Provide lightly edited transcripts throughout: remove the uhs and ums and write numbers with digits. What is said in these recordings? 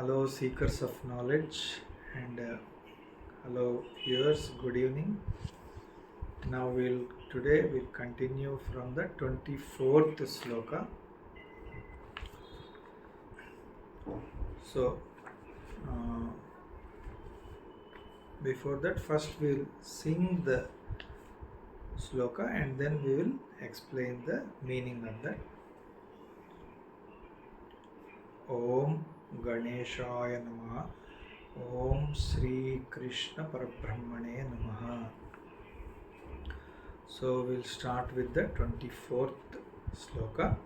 Hello, seekers of knowledge, and hello, viewers. Good evening. Now today we'll continue from the 24th sloka. So, before that, first we'll sing the sloka and then we will explain the meaning of that. Om Ganeshaya Namaha. Om Sri Krishna Parabrahmane Namaha. So we'll start with the 24th sloka.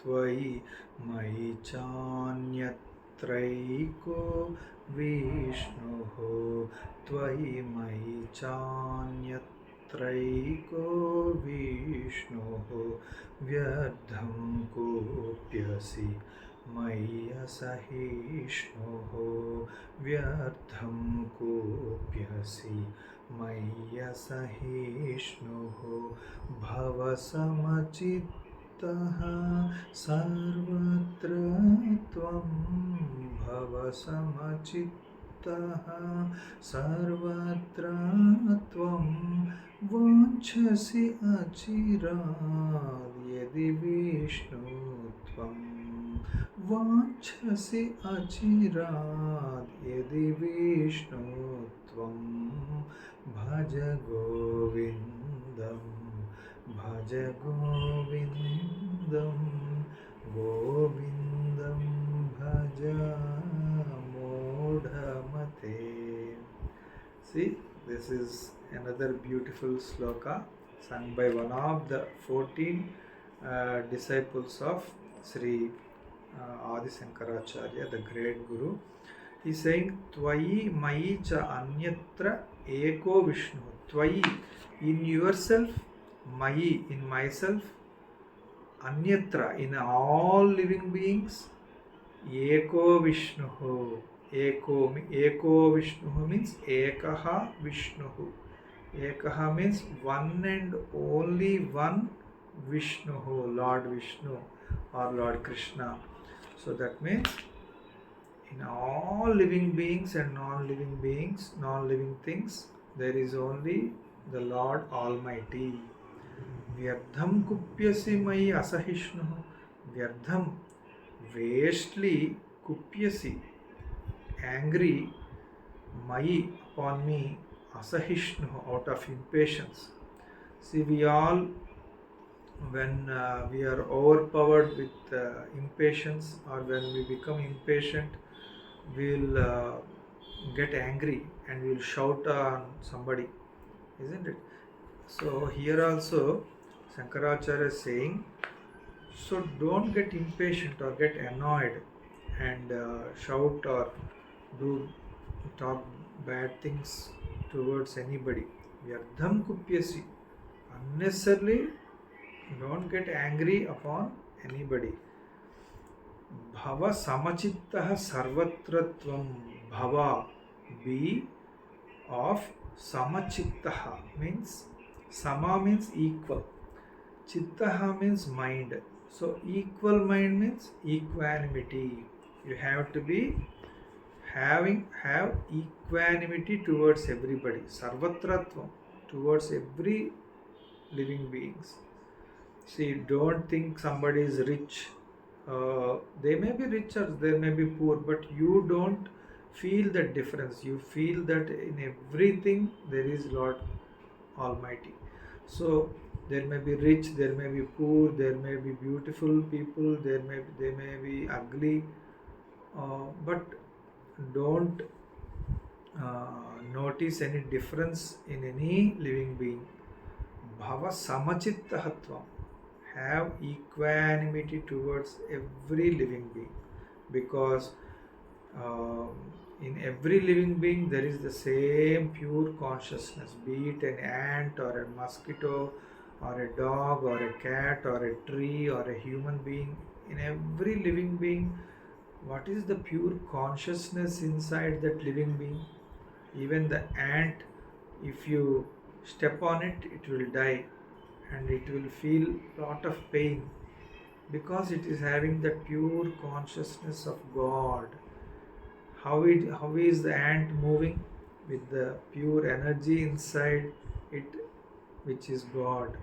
Tvai mai chanyatraiko Vishnuho. Tvai mai chanyatraiko Vishnuho. Vyardham kopyasi maya sahishnuho. Vyardham kopyasi maya sahishnuho. Bhava samachit सर्वत्र त्वं भव समचित्तः सर्वत्र त्वं वाञ्छसि अचिरात् यदि विष्णु त्वं वाञ्छसि अचिरात् यदि विष्णु त्वं भज गोविन्दम् Bhaja Govindam, Govindam Bhaja Modhamate. See, this is another beautiful sloka sung by one of the 14 disciples of Sri Adi Shankaracharya, the great Guru. He is saying, Tvai mai cha anyatra eko Vishnu. Tvai, in yourself, Mai, in myself, Anyatra, in all living beings, Eko Vishnuhu. Eko Vishnuhu means Ekaha Vishnuhu. Ekaha means one and only one Vishnuhu, Lord Vishnu or Lord Krishna. So that means in all living beings and non-living beings, non-living things, there is only the Lord Almighty. Vyardham kupyasi mai asahishnuh. Vyardham, vastely, kupyasi, angry, mai, upon me, asahishnuh, out of impatience. See, we all, when we are overpowered with impatience or when we become impatient, we will get angry and we will shout on somebody, isn't it? So here also Shankaracharya is saying, so don't get impatient or get annoyed and shout or talk bad things towards anybody. Vyardham kupyasi. Unnecessarily don't get angry upon anybody. Bhava samachittaha sarvatratvam. Bhava, be of samachittaha means sama means equal. Chittaha means mind. So equal mind means equanimity. You have to be have equanimity towards everybody. Sarvatratvam, towards every living beings. See, don't think somebody is rich. They may be rich or they may be poor, but you don't feel that difference. You feel that in everything there is Lord Almighty. So there may be rich, there may be poor, there may be beautiful people, they may be ugly, but don't notice any difference in any living being. Bhava samachittahatvam. Have equanimity towards every living being, because in every living being there is the same pure consciousness, be it an ant or a mosquito or a dog or a cat or a tree or a human being. In every living being, what is the pure consciousness inside that living being? Even the ant, if you step on it, it will die and it will feel lot of pain because it is having that pure consciousness of God. How is the ant moving? With the pure energy inside it, which is God.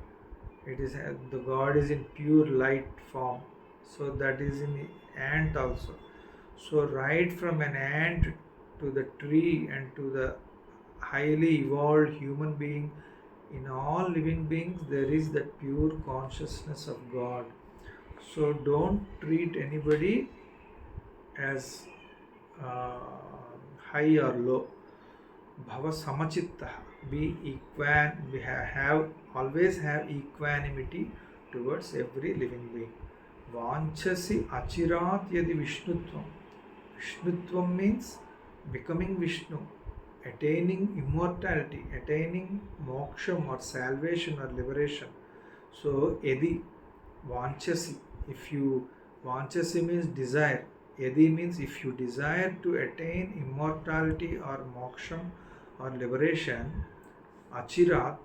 It is the God is in pure light form, so that is in the ant also. So right from an ant to the tree and to the highly evolved human being, in all living beings there is that pure consciousness of God. So don't treat anybody as uh, high or low. Bhava samachitta. Be we have always have equanimity towards every living being. Vanchasi achirat yadi vishnutvam. Vishnutvam means becoming Vishnu, attaining immortality, attaining moksham or salvation or liberation. So, yadi vanchasi, if you vanchasi means desire. Yadi means if you desire to attain immortality or moksham or liberation, achirat,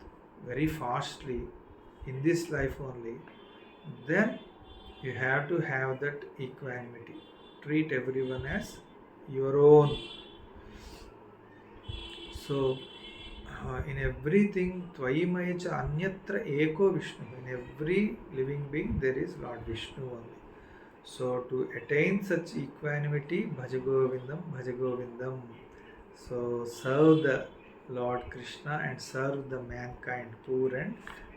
very fastly, in this life only, then you have to have that equanimity. Treat everyone as your own. So, in everything, Tvayimaya cha anyatra eko Vishnu. In every living being, there is Lord Vishnu only. So, to attain such equanimity, Bhaja Govindam, Bhaja Govindam. So, serve the Lord Krishna and serve the mankind, poor and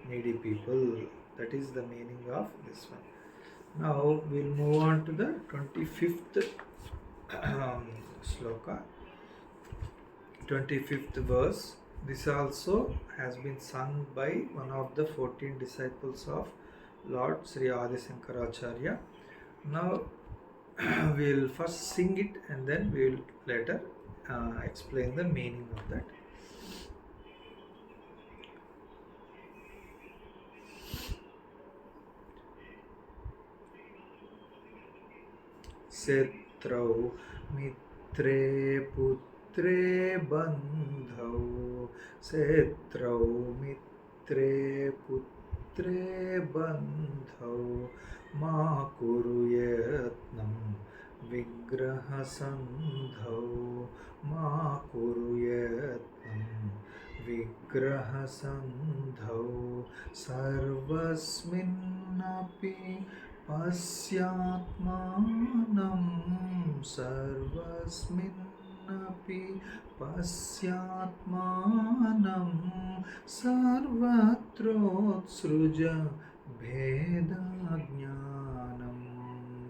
needy people. That is the meaning of this one. Now, we'll move on to the 25th sloka. 25th verse. This also has been sung by one of the 14 disciples of Lord Sri Adi Shankaracharya. Now we'll first sing it and then we'll later explain the meaning of that. Setrau mitre putre bandhau, setrau mitre putre bandhau, ma kuru yatnam vigraha sandhau, ma kuru yatnam vigraha sandhau, sarvasminnapi pasyatmanam, sarvasminnapi pasyatmanam, sarvatrotsruja bhedajnanam,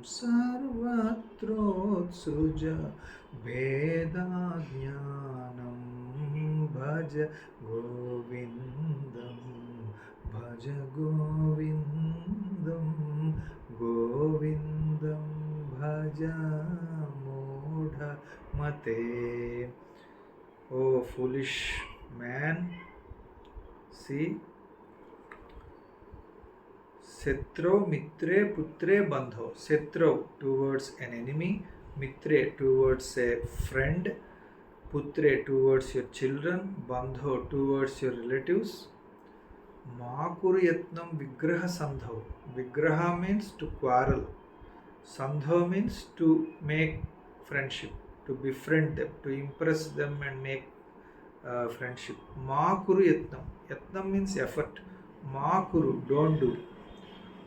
sarvatrotsruja bhedajnanam, bhaja govindam, bhaja govindam, govindam bhaja modha mate. Oh foolish man, see, Setro mitre putre bandho. Setro towards an enemy, mitre towards a friend, putre towards your children, bandho towards your relatives. Makuru yatnam vigraha sandhav. Vigraha means to quarrel. Sandhav means to make friendship, to befriend them, to impress them and make friendship. Makuru yatnam. Yatnam means effort. Makuru, don't do.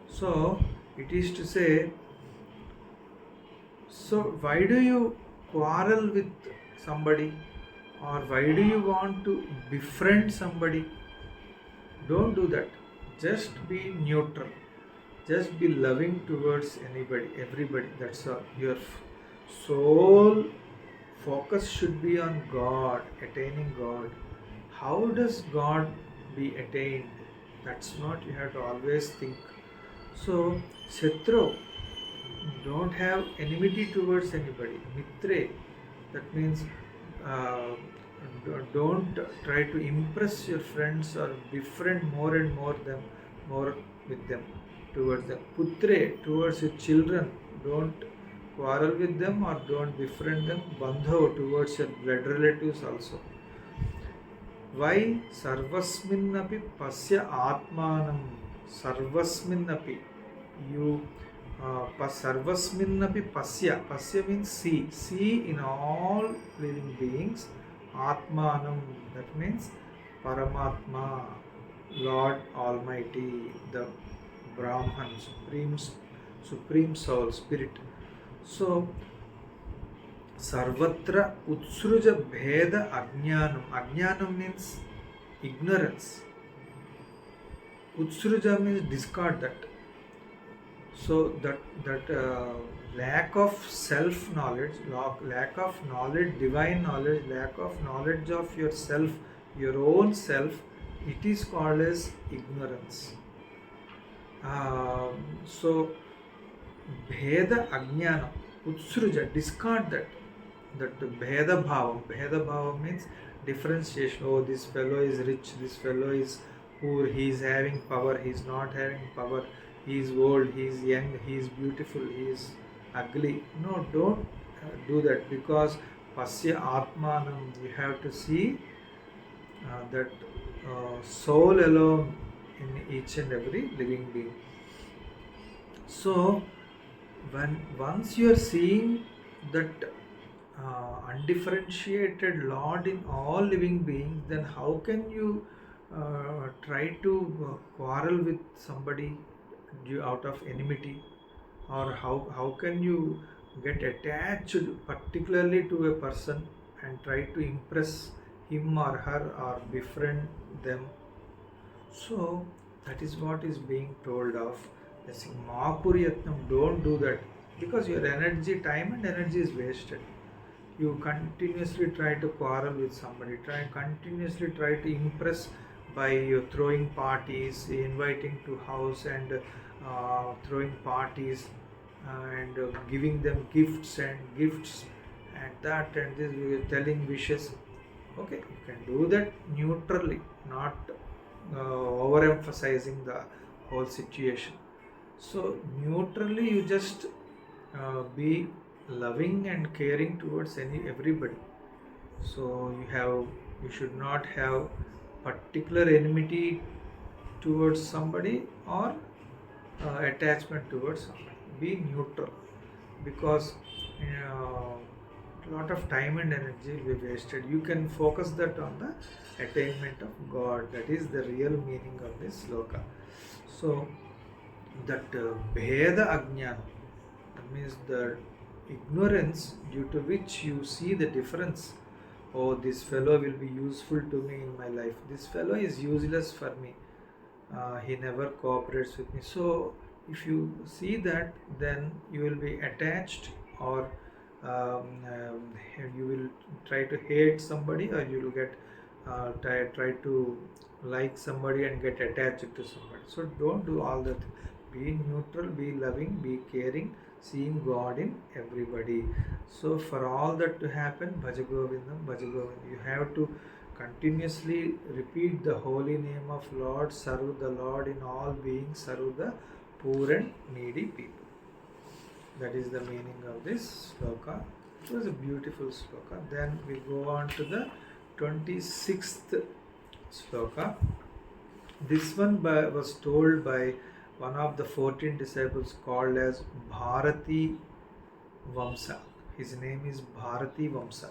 So it is to say, so why do you quarrel with somebody, or why do you want to befriend somebody? Don't do that. Just be neutral. Just be loving towards anybody, everybody. That's all. Your soul focus should be on God, attaining God. How does God be attained? That's what you have to always think. So, Shatru, don't have enmity towards anybody. Mitre, that means don't try to impress your friends or befriend more and more with them, towards them. Putre, towards your children, don't quarrel with them or don't befriend them. Bandho, towards your blood relatives also. Why? Sarvasminnapi pasya atmanam. Sarvasminnapi. You sarvasminnapi pasya. Pasya means see. See in all living beings. Atmanam. That means Paramatma, Lord Almighty, the Brahman, Supreme Soul, Spirit. So, Sarvatra Utsruja Bheda Ajnanam. Ajnanam means ignorance. Utsruja means discard that. So that lack of self knowledge, lack of knowledge, divine knowledge, lack of knowledge of yourself, your own self, it is called as ignorance. So Bheda Ajnana, Utsruja, discard that. That Bheda Bhava means differentiation. Oh, this fellow is rich, this fellow is poor, he is having power, he is not having power, he is old, he is young, he is beautiful, he is ugly. No, don't do that, because Pasya Atmanam, you have to see that soul alone in each and every living being. So, once you are seeing that undifferentiated Lord in all living beings, then how can you try to quarrel with somebody out of enmity? Or how can you get attached particularly to a person and try to impress him or her or befriend them? So that is what is being told of. Mahapuriyatnam, don't do that, because your energy, time and energy is wasted. You continuously try to quarrel with somebody, continuously try to impress by throwing parties, inviting to house and throwing parties and giving them gifts and that and this, telling wishes. Okay, you can do that neutrally, not overemphasizing the whole situation. So neutrally, you just be loving and caring towards everybody. So you should not have particular enmity towards somebody or attachment towards somebody. Be neutral, because a lot of time and energy will be wasted. You can focus that on the attainment of God. That is the real meaning of this sloka. So that Bheda Ajnana, that means the ignorance due to which you see the difference. Oh, this fellow will be useful to me in my life. This fellow is useless for me. He never cooperates with me. So if you see that, then you will be attached, or you will try to hate somebody, or you will get try to like somebody and get attached to somebody. So don't do all that. Be neutral, be loving, be caring, seeing God in everybody. So for all that to happen, Bhaja Govindam, Bhaja Govindam. You have to continuously repeat the holy name of Lord, serve the Lord in all beings, serve the poor and needy people. That is the meaning of this sloka. It was a beautiful sloka. Then we go on to the 26th sloka. This one was told by one of the 14 disciples called as Bharati Vamsa. His name is Bharati Vamsa.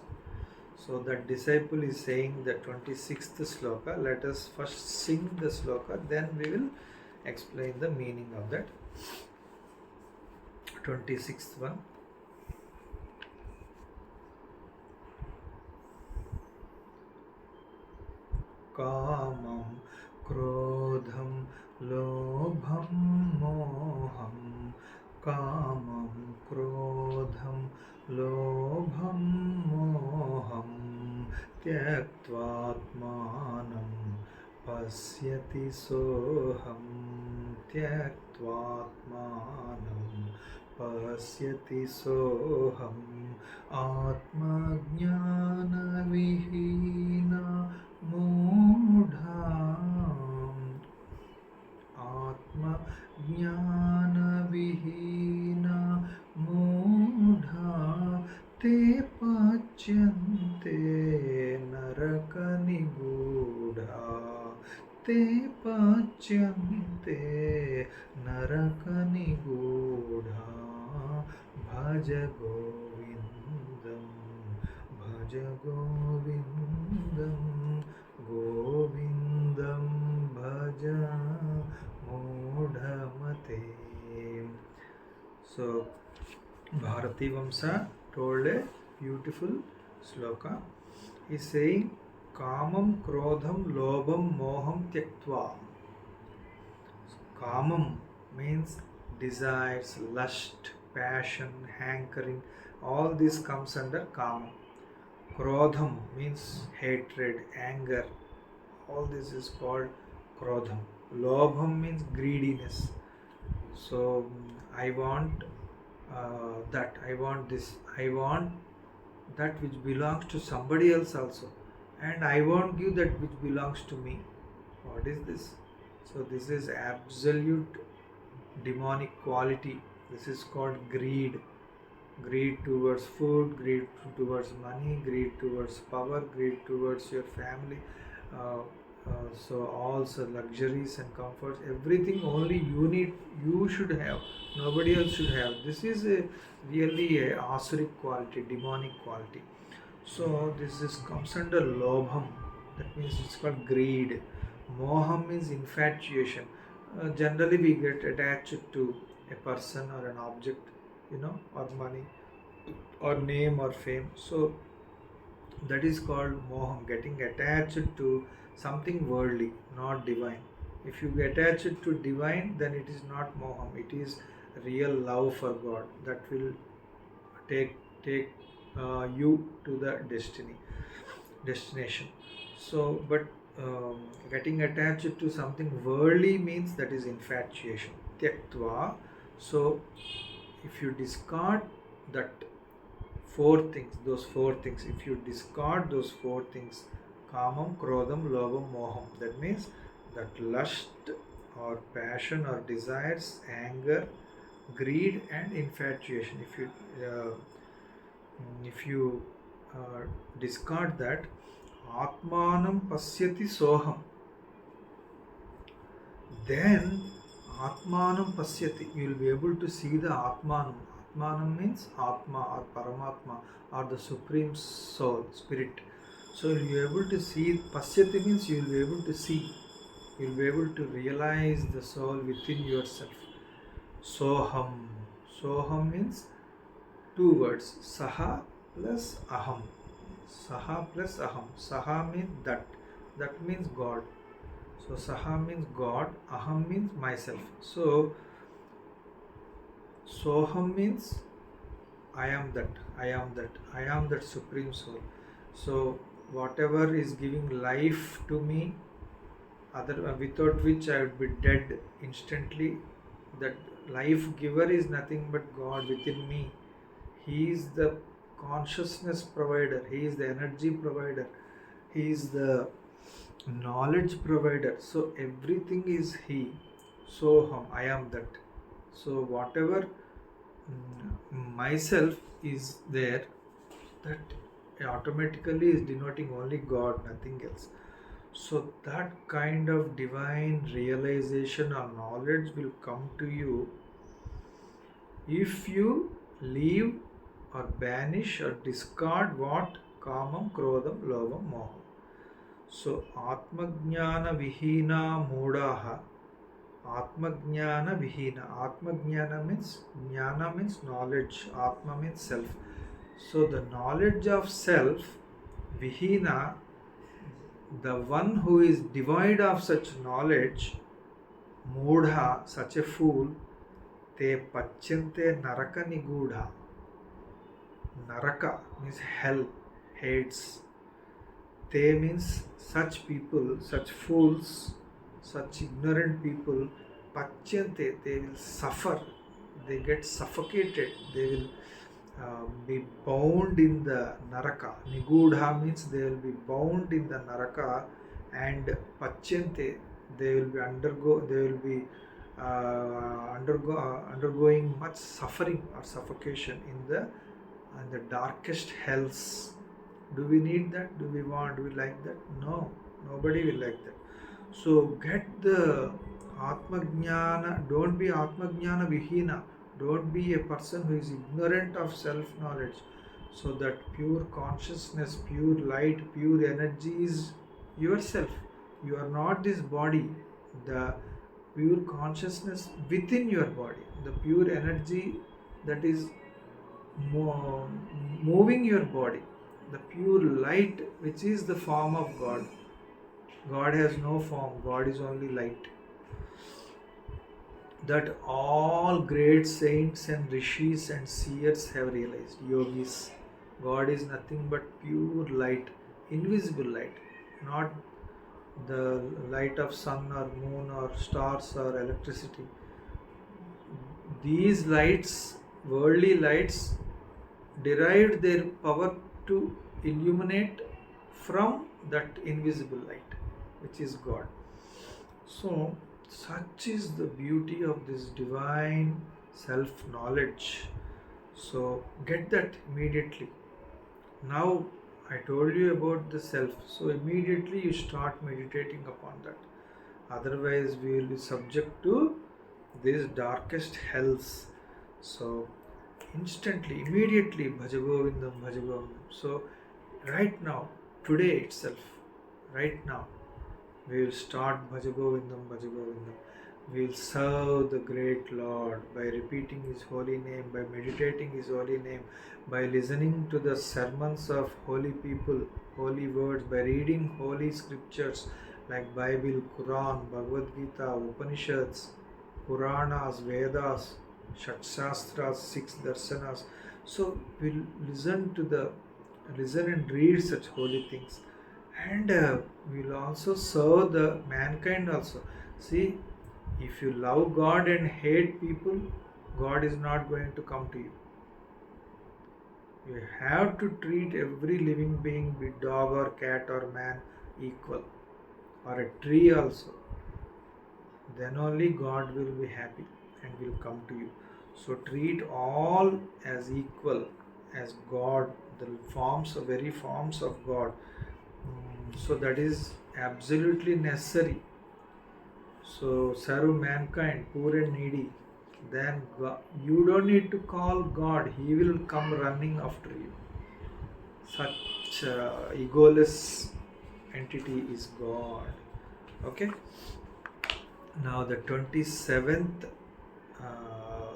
So that disciple is saying the 26th sloka. Let us first sing the sloka, then we will explain the meaning of that 26th one. Kamam Krodham Lobham Moham Kamam Krodham Lobham Moham Tyaktvatmanam Pasyati Soham Tyaktvatmanam Pasyati Soham Atma Jnana Vihina Mudham Atma Jnana Vihina Mudha Te Pachyante Narakanigu ते पच्यन्ते नरकनिगूढा भज गोविन्दं भज गोविन्दं गोविन्दं भज मूढमते. So Bharati Vamsa told a beautiful sloka. He is saying Kamam Krodham Lobham Moham Tyaktva. Kamam means desires, lust, passion, hankering. All this comes under Kamam. Krodham means hatred, anger. All this is called Krodham. Lobham means greediness. So I want that, I want this, I want that which belongs to somebody else also, and I won't give that which belongs to me. What is this? So this is absolute demonic quality. This is called greed. Greed towards food, greed towards money, greed towards power, greed towards your family. So also luxuries and comforts, everything only you need, you should have, nobody else should have. This is really a asuric quality, demonic quality. So this comes under lobham, that means it's called greed. Moham means infatuation. Generally we get attached to a person or an object, or money or name or fame. So that is called moham, getting attached to something worldly, not divine. If you get attached to divine, then it is not moham, it is real love for God that will take you to the destination. So but getting attached to something worldly means that is infatuation. Tyaktva. So if you discard that those four things, if you discard those four things, kamam, krodham, lobham, moham, that means that lust or passion or desires, anger, greed and infatuation, if you discard that, atmanam pasyati soham, then atmanam pasyati, you will be able to see the atmanam. Atmanam means Atma or Paramatma or the Supreme Soul, Spirit. So you will be able to see. Pasyati means you will be able to see. You will be able to realize the soul within yourself. Soham. Soham means two words. Saha plus aham. Saha plus aham. Saha means that. That means God. So Saha means God. Aham means myself. So Soham means I am that, I am that, I am that Supreme Soul. So whatever is giving life to me, without which I would be dead instantly, that life giver is nothing but God within me. He is the consciousness provider, He is the energy provider, He is the knowledge provider. So everything is He. Soham, I am that. So whatever myself is there, that automatically is denoting only God, nothing else. So that kind of divine realization or knowledge will come to you if you leave or banish or discard what? Kamam, krodham, lobham, moham. So atmajnana vihina moodaha. Atmajnana vihina. Atmajnana means, jnana means knowledge, atma means self. So the knowledge of self, vihina, the one who is devoid of such knowledge, moodha, such a fool, te pachyante naraka nigudha. Naraka means hell, hates. Te means such people, such fools, such ignorant people, pachyante, they will suffer, they get suffocated, they will be bound in the naraka. Nigudha means they will be bound in the naraka, and pachyante, they will be undergoing much suffering or suffocation in the darkest hells. Do we need that? Do we want? Do we like that? No, nobody will like that. So get the Atma Jnana, don't be Atma Jnana Vihina, don't be a person who is ignorant of self knowledge. So that pure consciousness, pure light, pure energy is yourself. You are not this body. The pure consciousness within your body, the pure energy that is moving your body, the pure light which is the form of God. God has no form, God is only light. That all great saints and rishis and seers have realized, yogis. God is nothing but pure light, invisible light, not the light of sun or moon or stars or electricity. These lights, worldly lights, derived their power to illuminate from that invisible light, which is God. So, such is the beauty of this divine self knowledge. So, get that immediately. Now, I told you about the self, so immediately you start meditating upon that. Otherwise, we will be subject to these darkest hells. So, instantly, immediately, Bhaja Govindam, Bhaja Govindam. So, right now, today itself, right now, we will start Bhaja Govindam, Bhaja Govindam. We will serve the great Lord by repeating His holy name, by meditating His holy name, by listening to the sermons of holy people, holy words, by reading holy scriptures like Bible, Quran, Bhagavad Gita, Upanishads, Puranas, Vedas, Shastras, six darsanas. So we'll listen and read such holy things, and we'll also serve the mankind also. See, if you love God and hate people, God is not going to come to you. You have to treat every living being, be dog or cat or man, equal, or a tree also. Then only God will be happy and will come to you. So treat all as equal, as God, the very forms of God. So that is absolutely necessary. So serve mankind, poor and needy. Then God, you don't need to call God; He will come running after you. Such egoless entity is God. Okay. Now the 27th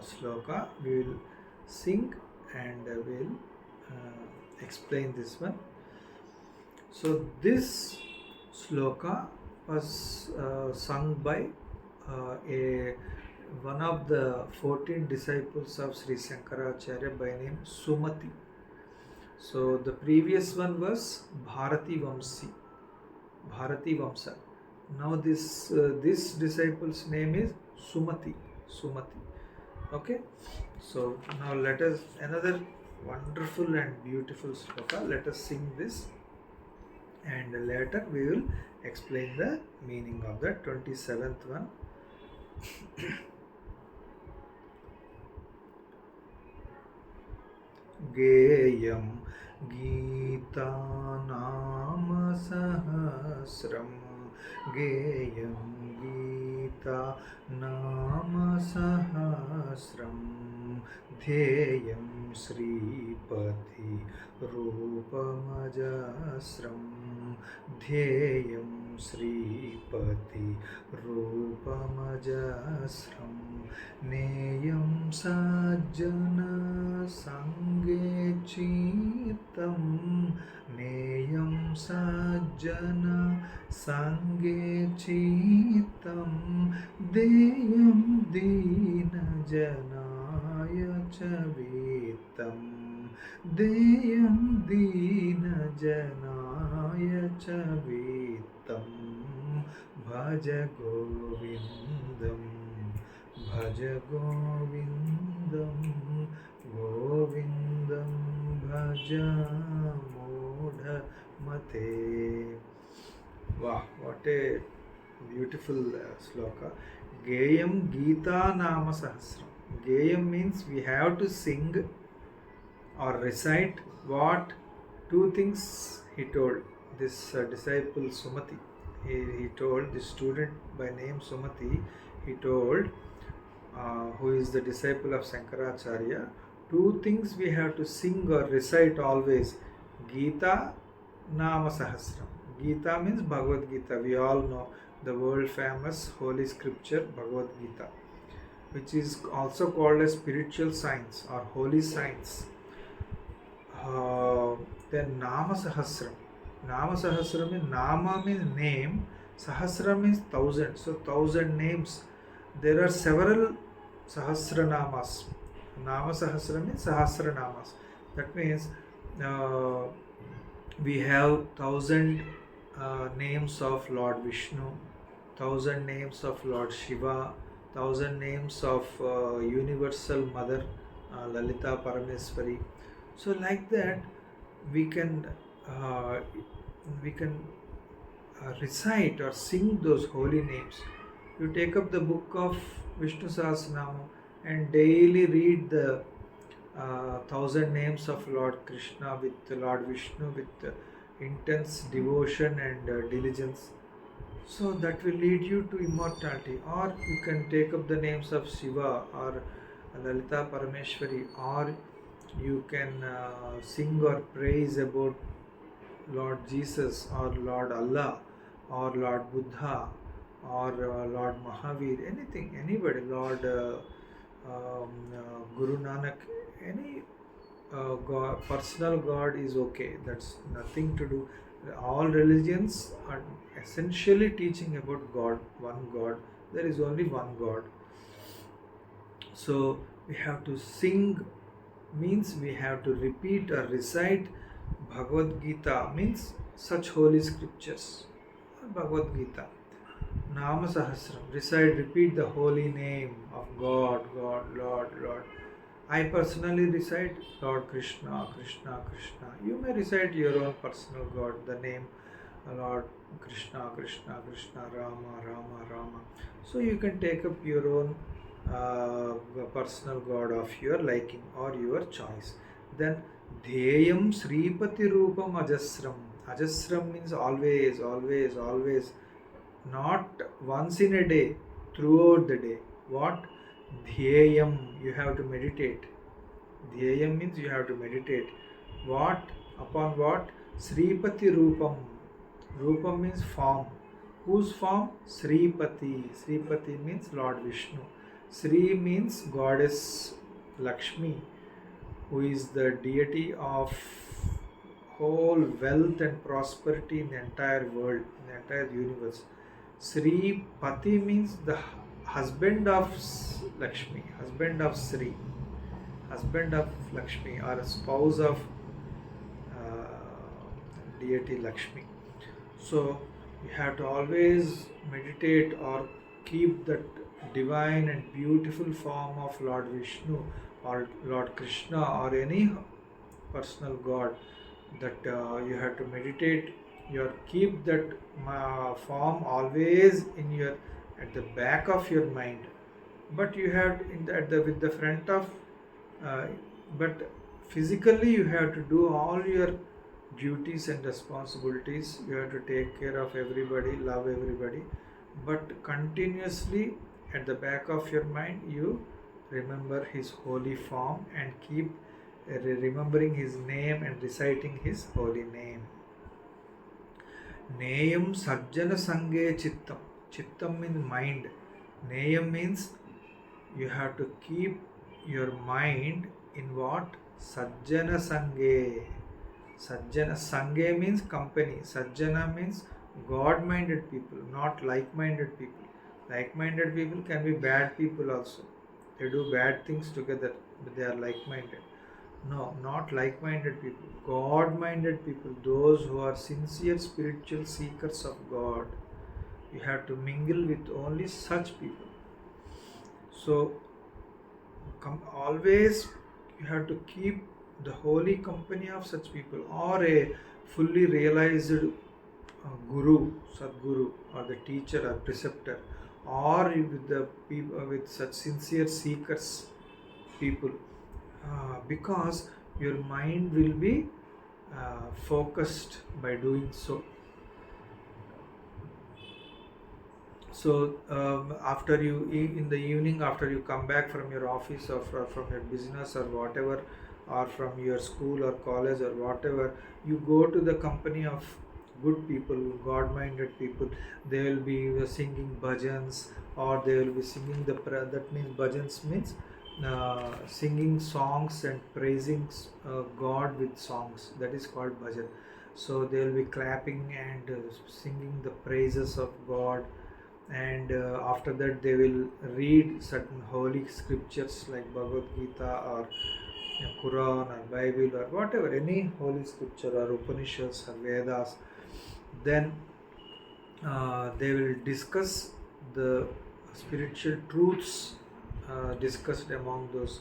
sloka we will sing and we'll explain this one. So this sloka was sung by one of the 14 disciples of Sri Shankaracharya by name Sumati. So the previous one was Bharati Vamsa. Now this disciple's name is Sumati. Okay. So now let us, another wonderful and beautiful sloka. Let us sing this, and later we will explain the meaning of the 27th one. Geyam Gita Nama Sahasram, Geyam Gita Nama Sahasram, Dheyam Sripati Rupamajasram, Dheyam Sripati Rupamajasram, Neyam Sajjana Sange Chitam, Neyam Sajjana Sange Chitam, Deyam Dina Janaya Chavitam, Deyam Dina Janaya Chavitam, Bhaja Govindam, Bhaja Govindam, Govindam Bhaja Modha Mate. Wow, what a beautiful sloka. Geyam Gita Nama Sahasram. Geyam means we have to sing or recite what? Two things he told this disciple Sumati. he told the student by name Sumati, he told, who is the disciple of Shankaracharya, two things we have to sing or recite always: Gita, Nama Sahasram. Gita means Bhagavad Gita. We all know the world famous holy scripture Bhagavad Gita, which is also called as spiritual science or holy science. Then Nama Sahasram. Nama Sahasram means Nama means name, Sahasra means thousand. So 1,000 names. There are several Sahasranamas. Nama Sahasra means Sahasranamas. That means uh, we have 1,000 names of Lord Vishnu, 1,000 names of Lord Shiva, 1,000 names of Universal Mother Lalita Parameswari. So like that, we can uh, recite or sing those holy names. You take up the book of Vishnu Sahasranama and daily read the 1,000 names of Lord Krishna with Lord Vishnu with intense devotion and diligence. So that will lead you to immortality. Or you can take up the names of Shiva or Lalita Parameshwari, or you can sing or praise about Lord Jesus or Lord Allah or Lord Buddha or Lord Mahavir, anything, anybody, Lord Guru Nanak, any God, personal God is okay. That's nothing to do. All religions are essentially teaching about God, one God. There is only one God. So we have to sing, means we have to repeat or recite Bhagavad Gita, means such holy scriptures. Bhagavad Gita. Nama Sahasram. Recite, repeat the holy name of God, God, Lord, Lord. I personally recite Lord Krishna, Krishna, Krishna. You may recite your own personal God, the name Lord Krishna, Krishna, Krishna, Rama, Rama, Rama. So you can take up your own personal God of your liking or your choice. Then Dheyam Sripati Rupam Ajasram. Ajasram means always, always, always. Not once in a day, throughout the day. What? Dhyayam, you have to meditate. Dhyayam means you have to meditate. What? Upon what? Sripati Rupam. Rupam means form. Whose form? Sripati. Sripati means Lord Vishnu. Sri means Goddess Lakshmi, who is the deity of whole wealth and prosperity in the entire world, in the entire universe. Sri Pati means the husband of Lakshmi, husband of Sri, husband of Lakshmi, or a spouse of deity Lakshmi. So you have to always meditate or keep that divine and beautiful form of Lord Vishnu or Lord Krishna or any personal God, that you have to meditate. You keep that form always in your, at the back of your mind, but you have with the front of but physically you have to do all your duties and responsibilities. You have to take care of everybody, love everybody, but continuously at the back of your mind you remember his holy form and keep remembering his name and reciting his holy name. Neyam Sajjana Sange Chittam. Chittam means mind. Neyam means you have to keep your mind in what? Sajjana Sange. Sajjana Sange means company. Sajjana means God-minded people, not like-minded people. Like-minded people can be bad people also. They do bad things together, but they are like-minded. No, not like-minded people. God-minded people, those who are sincere spiritual seekers of God. You have to mingle with only such people. So, always you have to keep the holy company of such people, or a fully realized guru, sadguru, or the teacher or preceptor, or with the people, with such sincere seekers people, because your mind will be focused by doing so. So after in the evening, after you come back from your office or from your business or whatever, or from your school or college or whatever, you go to the company of good people, god-minded people. They will be singing bhajans, or they will be singing that means bhajans means singing songs and praising god with songs. That is called bhajan. So they will be clapping and singing the praises of god. And after that they will read certain holy scriptures like Bhagavad Gita or Quran or Bible or whatever, any holy scripture or Upanishads or Vedas. Then they will discuss the spiritual truths discussed among those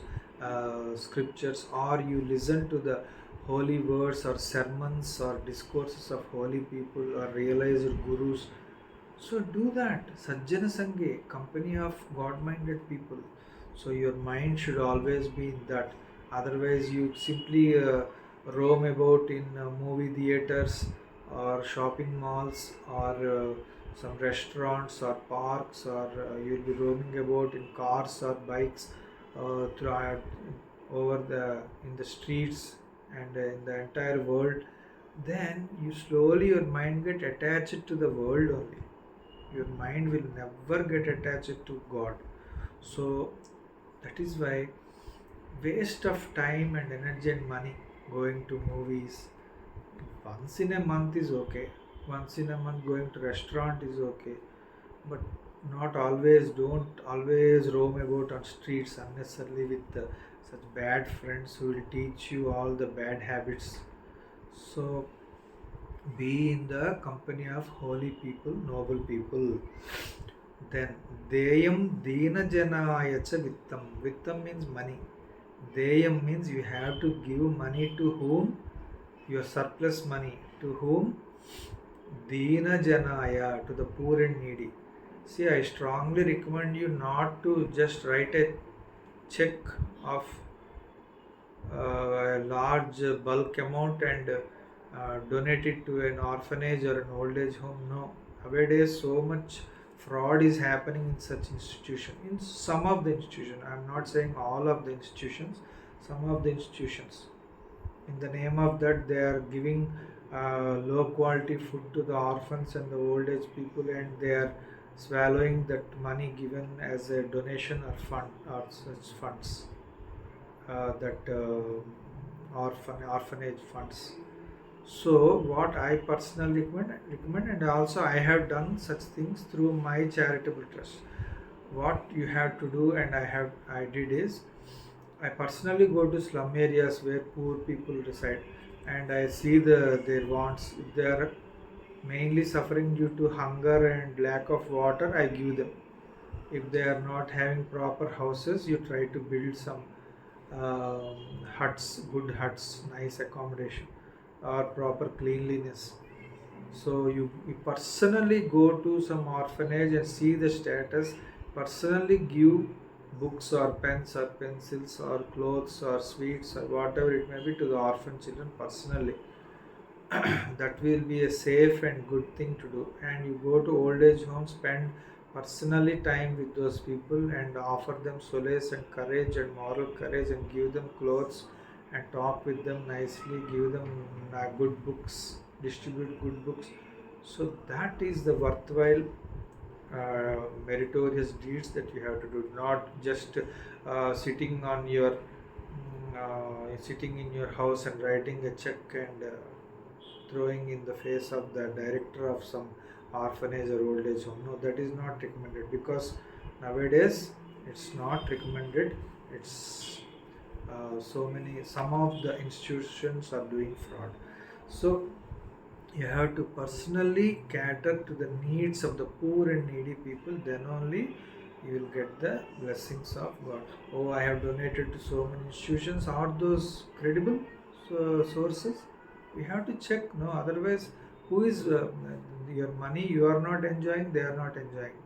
scriptures, or you listen to the holy words or sermons or discourses of holy people or realized gurus. So do that. Sajjana Sange, company of God-minded people. So your mind should always be in that. Otherwise, you simply roam about in movie theaters or shopping malls or some restaurants or parks, or you'll be roaming about in cars or bikes throughout over the in the streets and in the entire world. Then you slowly your mind get attached to the world only. Your mind will never get attached to God. So that is why waste of time and energy and money going to movies. Once in a month is okay. Once in a month going to restaurant is okay. But not always. Don't always roam about on streets unnecessarily with such bad friends who will teach you all the bad habits. So be in the company of holy people, noble people. Then Deyam Dina Janayacha Vittam. Vittam means money. Deyam means you have to give money to whom? Your surplus money. To whom? Dina Janaya, to the poor and needy. See, I strongly recommend you not to just write a check of a large bulk amount and donate it to an orphanage or an old age home. No. Nowadays, so much fraud is happening in such institution. In some of the institution, I am not saying all of the institutions. Some of the institutions, in the name of that, they are giving low quality food to the orphans and the old age people, and they are swallowing that money given as a donation or fund or such funds, that orphanage funds. So what I personally recommend, and also I have done such things through my charitable trust. What you have to do, and I did is, I personally go to slum areas where poor people reside, and I see their wants. If they are mainly suffering due to hunger and lack of water, I give them. If they are not having proper houses, you try to build some huts, good huts, nice accommodation, or proper cleanliness. So you personally go to some orphanage and see the status, personally give books or pens or pencils or clothes or sweets or whatever it may be to the orphan children personally. That will be a safe and good thing to do. And you go to old age homes, spend personally time with those people and offer them solace and courage and moral courage, and give them clothes and talk with them nicely, give them good books, distribute good books. So that is the worthwhile meritorious deeds that you have to do, not just sitting in your house and writing a check and throwing in the face of the director of some orphanage or old age home. No, that is not recommended, because nowadays it's not recommended. It's some of the institutions are doing fraud. So you have to personally cater to the needs of the poor and needy people, then only you will get the blessings of God. Oh, I have donated to so many institutions. Are those credible sources? We have to check. No, otherwise, who is your money you are not enjoying, they are not enjoying.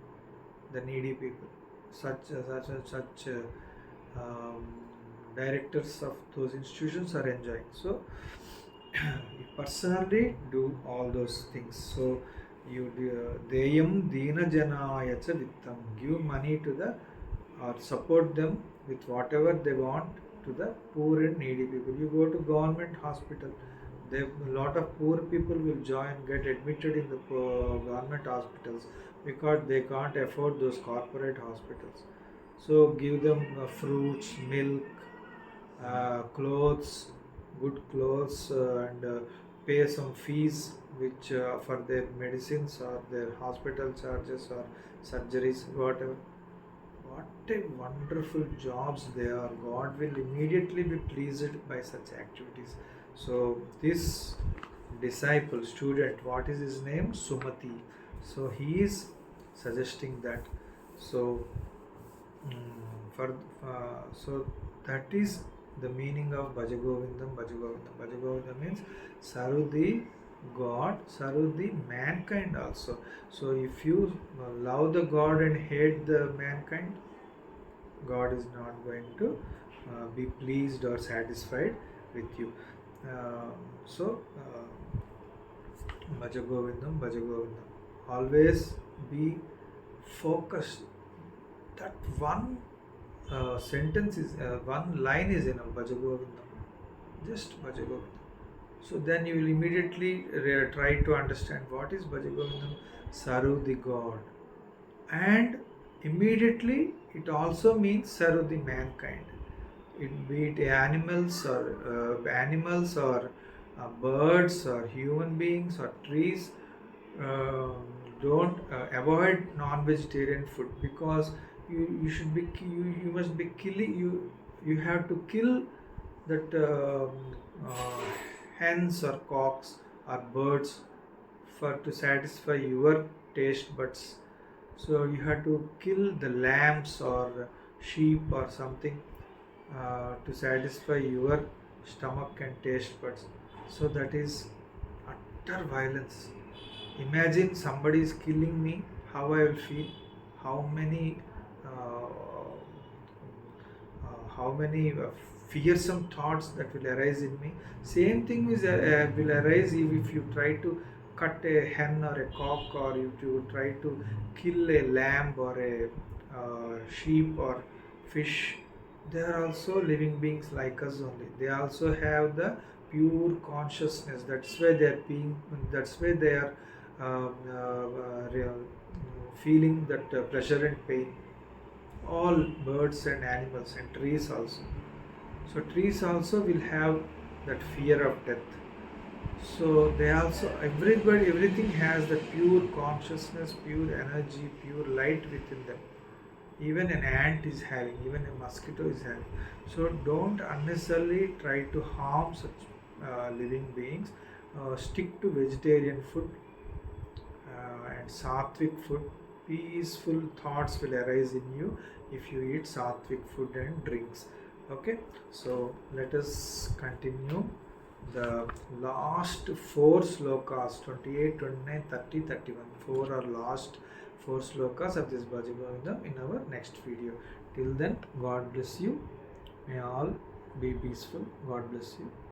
The needy people, such directors of those institutions are enjoying. So you personally do all those things. So You deyam dina janaya cha vittam. Give money to the or support them with whatever they want to the poor and needy people. You go to government hospital, a lot of poor people will get admitted in the government hospitals because they can't afford those corporate hospitals. So give them fruits, milk, clothes, good clothes, and pay some fees which for their medicines or their hospital charges or surgeries, whatever. What a wonderful jobs they are. God will immediately be pleased by such activities. So this disciple, student, what is his name? Sumati. So he is suggesting that. So for so that is the meaning of Bhaja Govindam. Bhaja Govindam. Bhaja Govindam means serve the God, serve the mankind also. So if you love the God and hate the mankind, God is not going to be pleased or satisfied with you. Bhaja Govindam, Bhaja Govindam. Always be focused. That one sentence is one line is enough. Bhaja Govindam. Just Bhaja Govindam. So then you will immediately try to understand what is Bhaja Govindam. Serve the God. And immediately it also means serve the mankind. Be it animals or birds or human beings or trees. Don't avoid non-vegetarian food because you should be you must be killing you have to kill that hens or cocks or birds for to satisfy your taste buds. So you have to kill the lambs or sheep or something to satisfy your stomach and taste buds. So that is utter violence. Imagine somebody is killing me, how I will feel, how many uh, fearsome thoughts that will arise in me. Same thing will arise if you try to cut a hen or a cock, or if you try to kill a lamb or a sheep or fish. They are also living beings like us only. They also have the pure consciousness. That's why they are being. That's why they are feeling that pleasure and pain. All birds and animals and trees also. So trees also will have that fear of death. So they also everything has the pure consciousness, pure energy, pure light within them. Even an ant is having, even a mosquito is having. So don't unnecessarily try to harm such living beings. Stick to vegetarian food and sattvic food. Peaceful thoughts will arise in you if you eat sattvic food and drinks. Okay, so let us continue the last four slokas 28, 29, 30, 31. Four are last four slokas of this Bhaja Govindam in our next video. Till then, God bless you. May all be peaceful. God bless you.